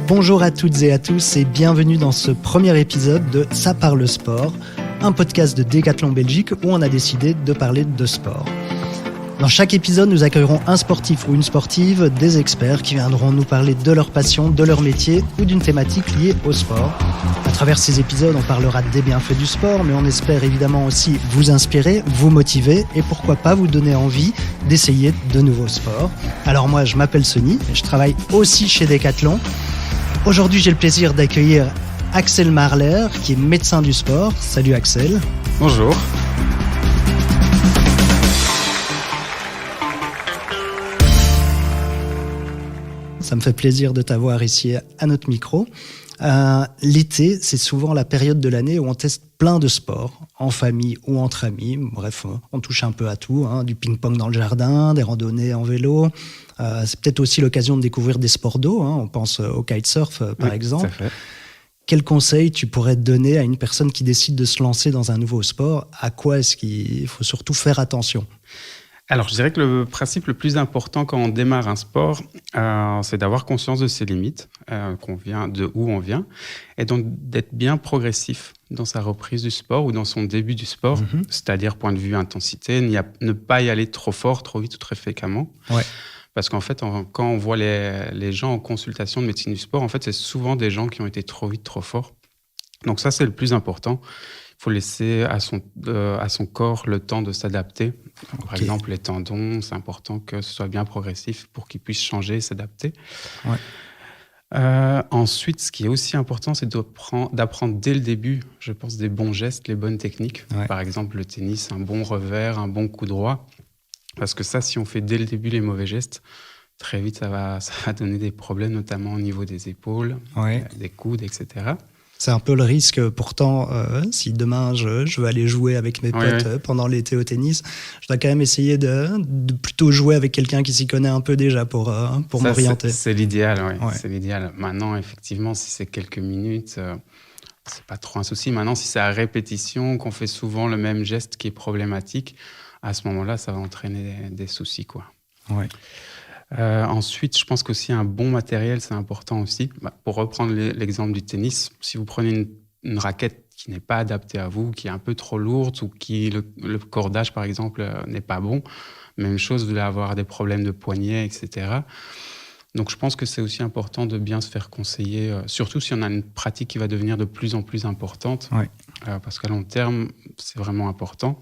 Bonjour à toutes et à tous et bienvenue dans ce premier épisode de Ça parle sport, un podcast de Decathlon Belgique où on a décidé de parler de sport. Dans chaque épisode, nous accueillerons un sportif ou une sportive, des experts qui viendront nous parler de leur passion, de leur métier ou d'une thématique liée au sport. À travers ces épisodes, on parlera des bienfaits du sport, mais on espère évidemment aussi vous inspirer, vous motiver et pourquoi pas vous donner envie d'essayer de nouveaux sports. Alors moi, je m'appelle Sonny et je travaille aussi chez Decathlon. Aujourd'hui, j'ai le plaisir d'accueillir Axel Marler, qui est médecin du sport. Salut Axel. Bonjour. Ça me fait plaisir de t'avoir ici à notre micro. L'été, c'est souvent la période de l'année où on teste plein de sports, en famille ou entre amis. Bref, on touche un peu à tout, du ping-pong dans le jardin, des randonnées en vélo. C'est peut-être aussi l'occasion de découvrir des sports d'eau. On pense au kitesurf, par exemple. Tout à fait. Quel conseil tu pourrais te donner à une personne qui décide de se lancer dans un nouveau sport? À quoi est-ce qu'il faut surtout faire attention? Alors, je dirais que le principe le plus important quand on démarre un sport, c'est d'avoir conscience de ses limites, de où on vient, et donc d'être bien progressif dans sa reprise du sport ou dans son début du sport, c'est-à-dire point de vue intensité, ne pas y aller trop fort, trop vite ou très fréquemment. Ouais. Parce qu'en fait, quand on voit les gens en consultation de médecine du sport, en fait, c'est souvent des gens qui ont été trop vite, trop forts. Donc ça, c'est le plus important. Il faut laisser à son corps le temps de s'adapter. Par exemple, les tendons, c'est important que ce soit bien progressif pour qu'ils puissent changer et s'adapter. Ouais. Ensuite, ce qui est aussi important, c'est d'apprendre dès le début, je pense, des bons gestes, les bonnes techniques. Ouais. Par exemple, le tennis, un bon revers, un bon coup droit. Parce que ça, si on fait dès le début les mauvais gestes, très vite, ça va donner des problèmes, notamment au niveau des épaules, des coudes, etc. C'est un peu le risque, pourtant, si demain je veux aller jouer avec mes potes pendant l'été au tennis, je dois quand même essayer de plutôt jouer avec quelqu'un qui s'y connaît un peu déjà pour m'orienter. C'est l'idéal, ouais. C'est l'idéal. Maintenant, effectivement, si c'est quelques minutes, c'est pas trop un souci. Maintenant, si c'est à répétition, qu'on fait souvent le même geste qui est problématique, à ce moment-là, ça va entraîner des soucis, quoi. Ouais. Ensuite, je pense qu'aussi un bon matériel, c'est important aussi. Pour reprendre l'exemple du tennis, si vous prenez une raquette qui n'est pas adaptée à vous, qui est un peu trop lourde ou qui le cordage, par exemple, n'est pas bon, même chose, vous allez avoir des problèmes de poignet, etc. Donc, je pense que c'est aussi important de bien se faire conseiller, surtout si on a une pratique qui va devenir de plus en plus importante, parce qu'à long terme, c'est vraiment important.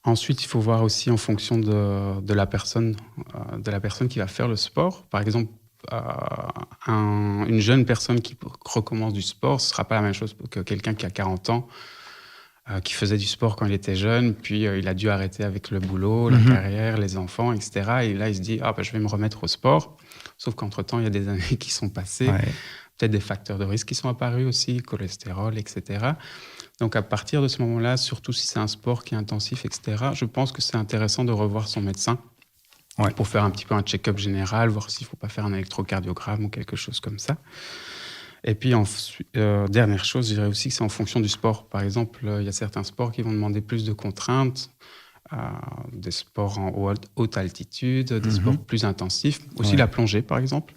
Ensuite, il faut voir aussi en fonction de la personne qui va faire le sport. Par exemple, une jeune personne qui recommence du sport, ce ne sera pas la même chose que quelqu'un qui a 40 ans, qui faisait du sport quand il était jeune, puis il a dû arrêter avec le boulot, la carrière, les enfants, etc. Et là, il se dit « je vais me remettre au sport ». Sauf qu'entre-temps, il y a des années qui sont passées, peut-être des facteurs de risque qui sont apparus aussi, cholestérol, etc. Donc, à partir de ce moment-là, surtout si c'est un sport qui est intensif, etc., je pense que c'est intéressant de revoir son médecin pour faire un petit peu un check-up général, voir s'il ne faut pas faire un électrocardiogramme ou quelque chose comme ça. Et puis, dernière chose, je dirais aussi que c'est en fonction du sport. Par exemple, il y a certains sports qui vont demander plus de contraintes, des sports en haute altitude, des sports plus intensifs. Aussi la plongée, par exemple,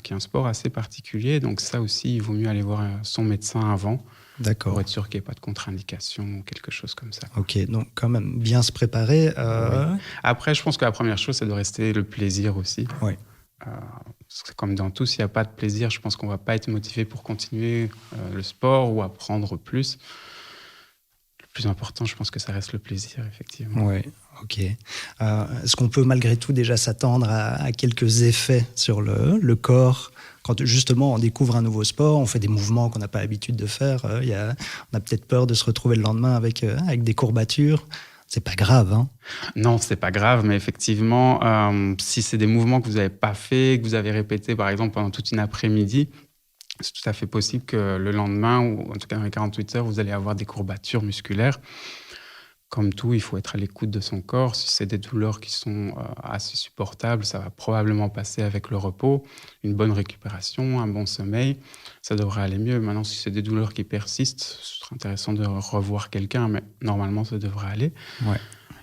qui est un sport assez particulier. Donc ça aussi, il vaut mieux aller voir son médecin avant. D'accord. Pour être sûr qu'il n'y ait pas de contre-indication ou quelque chose comme ça. Ok, donc quand même bien se préparer. Oui. Après, je pense que la première chose, c'est de rester le plaisir aussi. Oui. Comme dans tout, s'il n'y a pas de plaisir, je pense qu'on ne va pas être motivé pour continuer le sport ou apprendre plus. Le plus important, je pense que ça reste le plaisir, effectivement. Oui, ok. Est-ce qu'on peut malgré tout déjà s'attendre à quelques effets sur le corps ? Quand justement on découvre un nouveau sport, on fait des mouvements qu'on n'a pas l'habitude de faire, on a peut-être peur de se retrouver le lendemain avec des courbatures. C'est pas grave, hein? Non, c'est pas grave, mais effectivement, si c'est des mouvements que vous n'avez pas fait, que vous avez répété par exemple pendant toute une après-midi, c'est tout à fait possible que le lendemain, ou en tout cas dans les 48 heures, vous allez avoir des courbatures musculaires. Comme tout, il faut être à l'écoute de son corps. Si c'est des douleurs qui sont assez supportables, ça va probablement passer avec le repos, une bonne récupération, un bon sommeil. Ça devrait aller mieux. Maintenant, si c'est des douleurs qui persistent, ce serait intéressant de revoir quelqu'un, mais normalement, ça devrait aller. Ouais.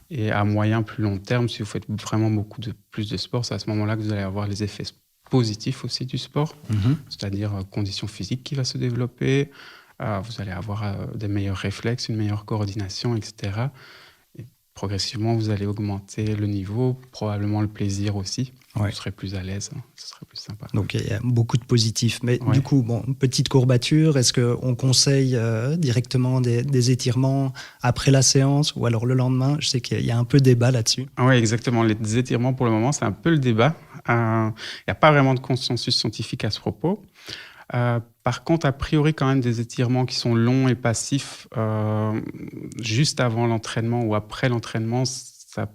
Et à moyen, plus long terme, si vous faites vraiment plus de sport, c'est à ce moment-là que vous allez avoir les effets positif aussi du sport, c'est-à-dire condition physique qui va se développer, vous allez avoir des meilleurs réflexes, une meilleure coordination, etc. Et progressivement, vous allez augmenter le niveau, probablement le plaisir aussi. Vous serez plus à l'aise, ce serait plus sympa. Donc, il y a beaucoup de positifs. Mais Ouais. du coup, petite courbature, est-ce qu'on conseille directement des étirements après la séance ou alors le lendemain? Je sais qu'il y a un peu débat là-dessus. Oui, exactement. Les étirements, pour le moment, c'est un peu le débat. Il n'y a pas vraiment de consensus scientifique à ce propos. Par contre, a priori, quand même, des étirements qui sont longs et passifs juste avant l'entraînement ou après l'entraînement, ça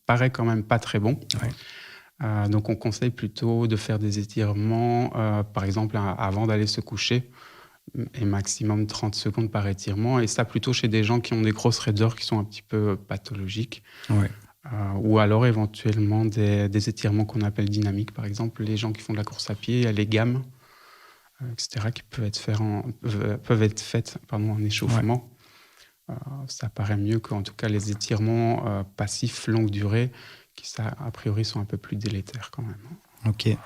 paraît quand même pas très bon. Ouais. Donc, on conseille plutôt de faire des étirements, par exemple, avant d'aller se coucher, et maximum 30 secondes par étirement. Et ça, plutôt chez des gens qui ont des grosses raideurs qui sont un petit peu pathologiques. Ouais. Ou alors, éventuellement, des étirements qu'on appelle dynamiques. Par exemple, les gens qui font de la course à pied, il y a les gammes, etc., qui peuvent être faites en échauffement. Ouais. Ça paraît mieux qu'en tout cas les étirements passifs longue durée, qui, ça, a priori, sont un peu plus délétères quand même. Ok.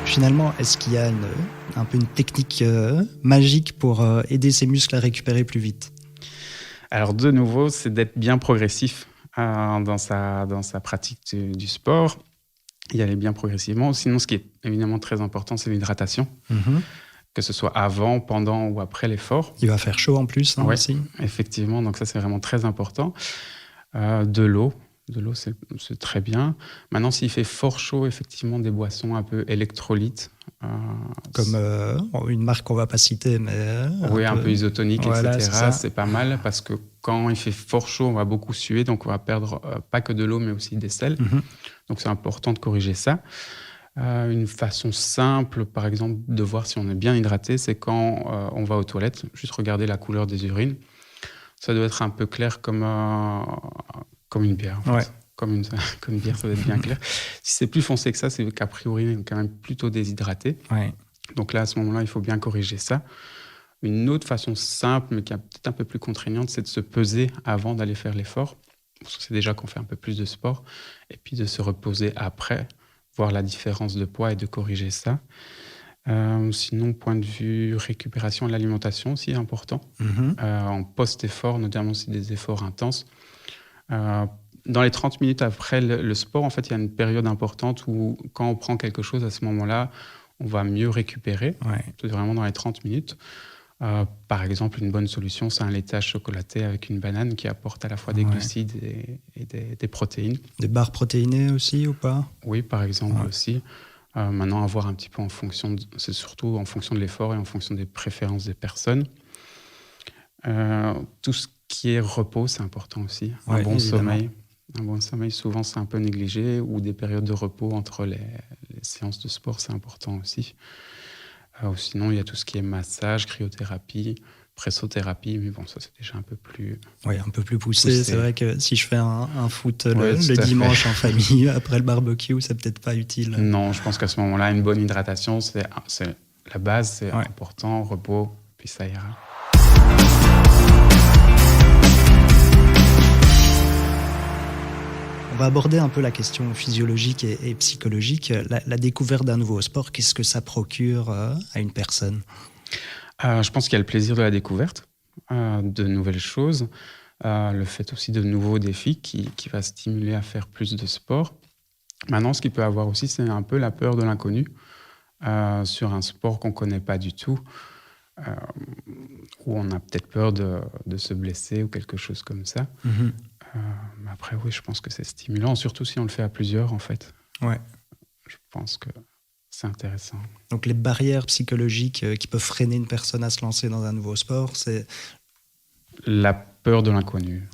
Finalement, est-ce qu'il y a un peu une technique magique pour aider ses muscles à récupérer plus vite? Alors, de nouveau, c'est d'être bien progressif dans sa pratique du sport, y aller bien progressivement. Sinon, ce qui est évidemment très important, c'est l'hydratation, que ce soit avant, pendant ou après l'effort. Il va faire chaud en plus aussi. Effectivement, donc ça, c'est vraiment très important. De l'eau, c'est très bien. Maintenant, s'il fait fort chaud, effectivement, des boissons un peu électrolytes. Comme une marque qu'on ne va pas citer, mais... un peu isotonique, voilà, etc. C'est pas mal parce que quand il fait fort chaud, on va beaucoup suer, donc on va perdre pas que de l'eau, mais aussi des sels. Donc c'est important de corriger ça. Une façon simple, par exemple, de voir si on est bien hydraté, c'est quand on va aux toilettes, juste regarder la couleur des urines. Ça doit être un peu clair comme une bière, en fait. Ouais. Comme une bière, ça doit être bien clair. Si c'est plus foncé que ça, c'est qu'a priori, on est quand même plutôt déshydraté. Ouais. Donc là, à ce moment-là, il faut bien corriger ça. Une autre façon simple, mais qui est peut-être un peu plus contraignante, c'est de se peser avant d'aller faire l'effort. Parce que c'est déjà qu'on fait un peu plus de sport. Et puis de se reposer après, voir la différence de poids et de corriger ça. Sinon, point de vue récupération de l'alimentation aussi est important. En post-effort, notamment si des efforts intenses. Dans les 30 minutes après le sport, en fait, il y a une période importante où quand on prend quelque chose, à ce moment-là, on va mieux récupérer. C'est vraiment dans les 30 minutes. Par exemple, une bonne solution, c'est un laitage chocolaté avec une banane qui apporte à la fois des glucides et des protéines. Des barres protéinées aussi ou pas? Oui, par exemple aussi. Maintenant, à voir un petit peu c'est surtout en fonction de l'effort et en fonction des préférences des personnes. Tout ce qui est repos, c'est important aussi. Un bon sommeil. Un bon sommeil, souvent, c'est un peu négligé, ou des périodes de repos entre les séances de sport, c'est important aussi. Sinon, il y a tout ce qui est massage, cryothérapie, pressothérapie, mais bon, ça, c'est déjà un peu plus... Oui, un peu plus poussé. C'est vrai que si je fais un foot le dimanche en famille, après le barbecue, c'est peut-être pas utile. Non, je pense qu'à ce moment-là, une bonne hydratation, c'est la base, c'est important, repos, puis ça ira. On va aborder un peu la question physiologique et psychologique. La découverte d'un nouveau sport, qu'est-ce que ça procure à une personne? Je pense qu'il y a le plaisir de la découverte, de nouvelles choses, le fait aussi de nouveaux défis qui va stimuler à faire plus de sport. Maintenant, ce qu'il peut avoir aussi, c'est un peu la peur de l'inconnu sur un sport qu'on ne connaît pas du tout, où on a peut-être peur de se blesser ou quelque chose comme ça. Mais après, oui, je pense que c'est stimulant, surtout si on le fait à plusieurs, en fait. Je pense que c'est intéressant. Donc les barrières psychologiques qui peuvent freiner une personne à se lancer dans un nouveau sport, c'est... La peur de l'inconnu.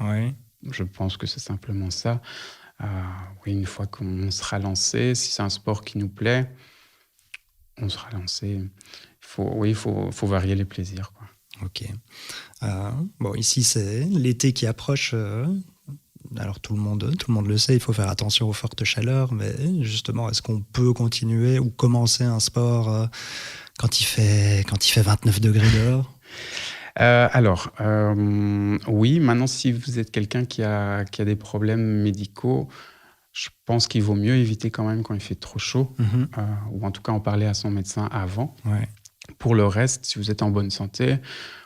Je pense que c'est simplement ça. Oui, une fois qu'on sera lancé, si c'est un sport qui nous plaît, on sera lancé. Il faut varier les plaisirs, quoi. Ok. Ici, c'est l'été qui approche. Alors tout le monde le sait, il faut faire attention aux fortes chaleurs, mais justement, est-ce qu'on peut continuer ou commencer un sport quand il fait 29 degrés dehors? Oui, maintenant, si vous êtes quelqu'un qui a des problèmes médicaux, je pense qu'il vaut mieux éviter quand même quand il fait trop chaud, ou en tout cas en parler à son médecin avant. Ouais. Pour le reste, si vous êtes en bonne santé,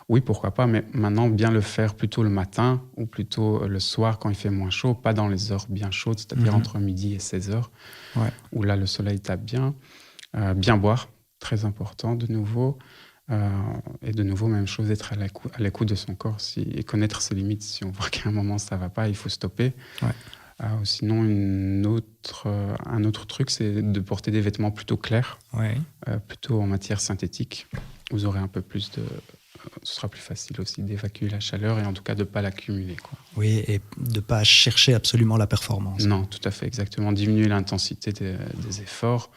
oui, pourquoi pas, mais maintenant, bien le faire plutôt le matin ou plutôt le soir quand il fait moins chaud, pas dans les heures bien chaudes, c'est-à-dire entre midi et 16 heures, où là, le soleil tape bien. Bien boire, très important de nouveau. Et de nouveau, même chose, être à l'écoute de son corps et connaître ses limites. Si on voit qu'à un moment, ça ne va pas, il faut stopper. Sinon, un autre truc, c'est de porter des vêtements plutôt clairs, plutôt en matière synthétique. Vous aurez un peu plus de... Ce sera plus facile aussi d'évacuer la chaleur et en tout cas de ne pas l'accumuler, quoi. Oui, et de ne pas chercher absolument la performance. Non, tout à fait, exactement. Diminuer l'intensité des efforts.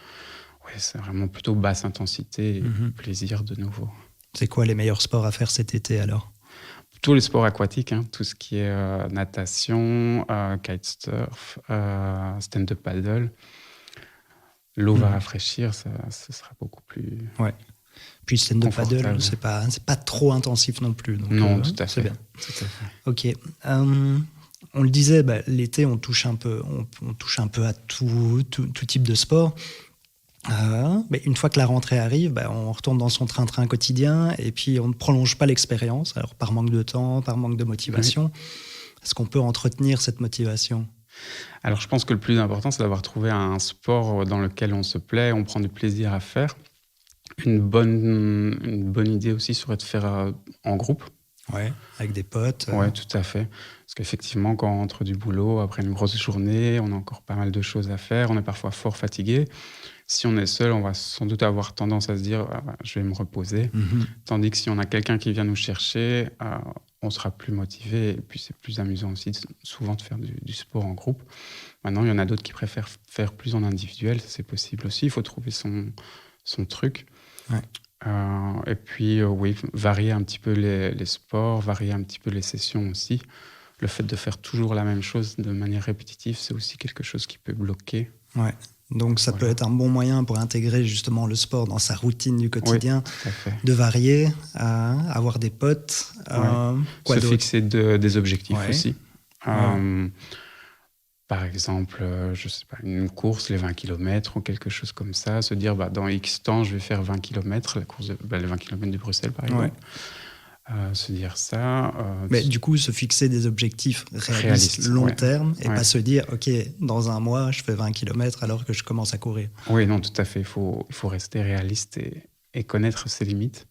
Oui, c'est vraiment plutôt basse intensité et plaisir de nouveau. C'est quoi les meilleurs sports à faire cet été alors ? Tous les sports aquatiques, tout ce qui est natation, kitesurf, stand-up paddle. L'eau va rafraîchir, ce sera beaucoup plus... Ouais. Puis stand-up paddle, c'est pas trop intensif non plus. Donc, non, tout à fait. C'est bien. Tout à fait. Ok. On le disait, l'été, on touche un peu à tout type de sport. Mais une fois que la rentrée arrive, on retourne dans son train-train quotidien et puis on ne prolonge pas l'expérience, alors par manque de temps, par manque de motivation. Est-ce qu'on peut entretenir cette motivation ? Alors je pense que le plus important, c'est d'avoir trouvé un sport dans lequel on se plaît, on prend du plaisir à faire. Une bonne idée aussi serait de faire en groupe. Ouais, avec des potes. Oui, tout à fait. Parce qu'effectivement, quand on rentre du boulot, après une grosse journée, on a encore pas mal de choses à faire, on est parfois fort fatigué. Si on est seul, on va sans doute avoir tendance à se dire je vais me reposer. Tandis que si on a quelqu'un qui vient nous chercher, on sera plus motivé. Et puis c'est plus amusant aussi souvent de faire du sport en groupe. Maintenant, il y en a d'autres qui préfèrent faire plus en individuel. C'est possible aussi. Il faut trouver son truc. Ouais. Et puis, varier un petit peu les sports, varier un petit peu les sessions aussi. Le fait de faire toujours la même chose de manière répétitive, c'est aussi quelque chose qui peut bloquer. Ouais. Donc ça peut être un bon moyen pour intégrer justement le sport dans sa routine du quotidien, de varier, avoir des potes. Se fixer des objectifs aussi. Par exemple, je sais pas, une course, les 20 km ou quelque chose comme ça, se dire dans X temps, je vais faire 20 km, la course les 20 km de Bruxelles par exemple. Se dire ça. Mais du coup, se fixer des objectifs réalistes long terme et pas se dire, OK, dans un mois, je fais 20 km alors que je commence à courir. Oui, non, tout à fait. Il faut rester réaliste et connaître ses limites.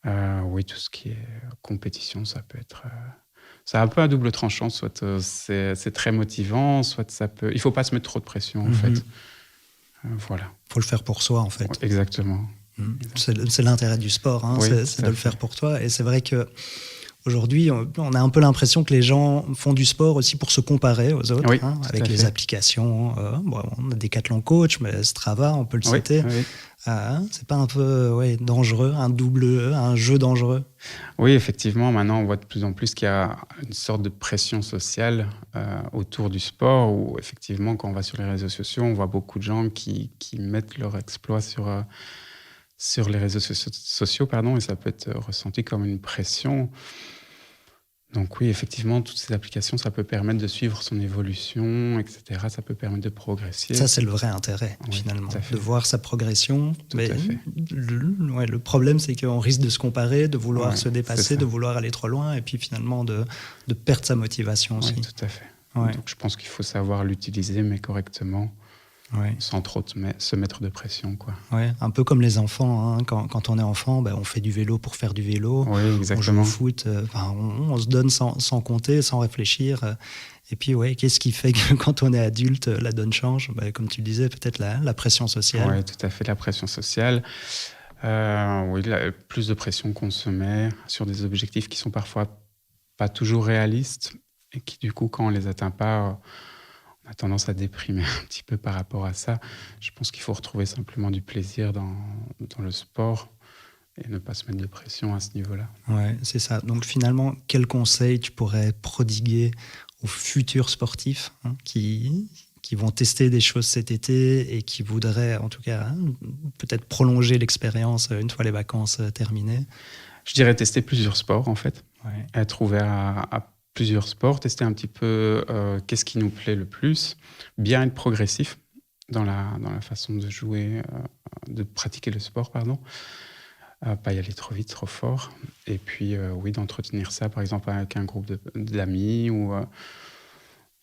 Tout ce qui est compétition, ça peut être... c'est un peu un double tranchant. Soit c'est très motivant, soit ça peut... Il ne faut pas se mettre trop de pression, en fait. Voilà. Il faut le faire pour soi, en fait. Exactement. C'est l'intérêt du sport, c'est de le faire pour toi. Et c'est vrai qu'aujourd'hui, on a un peu l'impression que les gens font du sport aussi pour se comparer aux autres, avec les applications. On a Decathlon Coach, mais Strava, on peut le citer. C'est pas un peu dangereux, un jeu dangereux? Oui, effectivement. Maintenant, on voit de plus en plus qu'il y a une sorte de pression sociale autour du sport, où effectivement, quand on va sur les réseaux sociaux, on voit beaucoup de gens qui mettent leur exploit sur les réseaux sociaux, et ça peut être ressenti comme une pression. Donc oui, effectivement, toutes ces applications, ça peut permettre de suivre son évolution, etc. Ça peut permettre de progresser. Ça, c'est le vrai intérêt, finalement, de voir sa progression. Tout à fait. Le problème, c'est qu'on risque de se comparer, de vouloir se dépasser, de vouloir aller trop loin, et puis finalement de perdre sa motivation aussi. Oui, tout à fait. Donc je pense qu'il faut savoir l'utiliser, mais correctement. Sans trop se mettre de pression, quoi. Un peu comme les enfants, quand on est enfant, on fait du vélo pour faire du vélo. Oui, exactement. On joue au foot, on se donne sans compter, sans réfléchir. Et puis, qu'est-ce qui fait que quand on est adulte, la donne change? Comme tu le disais, peut-être la pression sociale. Oui, tout à fait, la pression sociale. Plus de pression qu'on se met sur des objectifs qui sont parfois pas toujours réalistes et qui, du coup, quand on les atteint pas... on a tendance à déprimer un petit peu par rapport à ça. Je pense qu'il faut retrouver simplement du plaisir dans le sport et ne pas se mettre de pression à ce niveau-là. Ouais, c'est ça. Donc finalement, quel conseil tu pourrais prodiguer aux futurs sportifs qui vont tester des choses cet été et qui voudraient en tout cas peut-être prolonger l'expérience une fois les vacances terminées? Je dirais tester plusieurs sports, en fait. Ouais. Être ouvert à plusieurs sports, tester un petit peu qu'est-ce qui nous plaît le plus. Bien être progressif dans la façon de jouer, de pratiquer le sport, pardon. Pas y aller trop vite, trop fort. Et puis, oui, d'entretenir ça, par exemple, avec un groupe d'amis ou...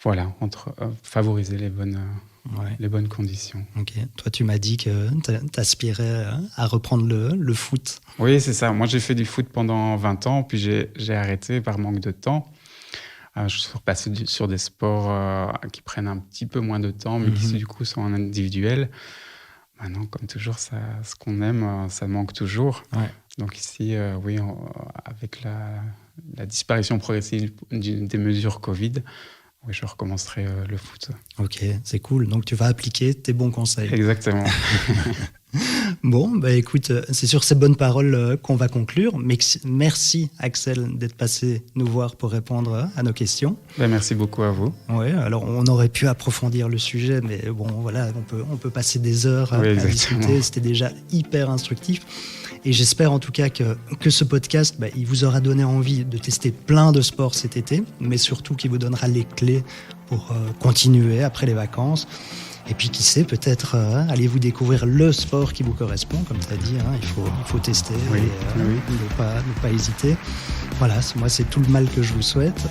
voilà, favoriser les bonnes conditions. Ok. Toi, tu m'as dit que tu aspirais à reprendre le foot. Oui, c'est ça. Moi, j'ai fait du foot pendant 20 ans, puis j'ai arrêté par manque de temps. Je suis repassé sur des sports qui prennent un petit peu moins de temps, mais qui, du coup, sont en individuel. Maintenant, comme toujours, ce qu'on aime, ça manque toujours. Ouais. Donc ici, oui, avec la disparition progressive des mesures Covid, oui, je recommencerai le foot. Ok, c'est cool. Donc, tu vas appliquer tes bons conseils. Exactement. Bon, bah écoute, c'est sur ces bonnes paroles qu'on va conclure. Merci, Axel, d'être passé nous voir pour répondre à nos questions. Merci beaucoup à vous. Oui, alors on aurait pu approfondir le sujet, mais bon, voilà, on peut passer des heures à discuter. C'était déjà hyper instructif. Et j'espère en tout cas que ce podcast, il vous aura donné envie de tester plein de sports cet été, mais surtout qu'il vous donnera les clés pour continuer après les vacances. Et puis qui sait, peut-être allez-vous découvrir le sport qui vous correspond, comme tu as dit, il faut tester et ne pas hésiter. Voilà, moi c'est tout le mal que je vous souhaite.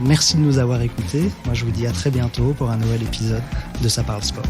Merci de nous avoir écoutés. Moi je vous dis à très bientôt pour un nouvel épisode de Ça parle sport.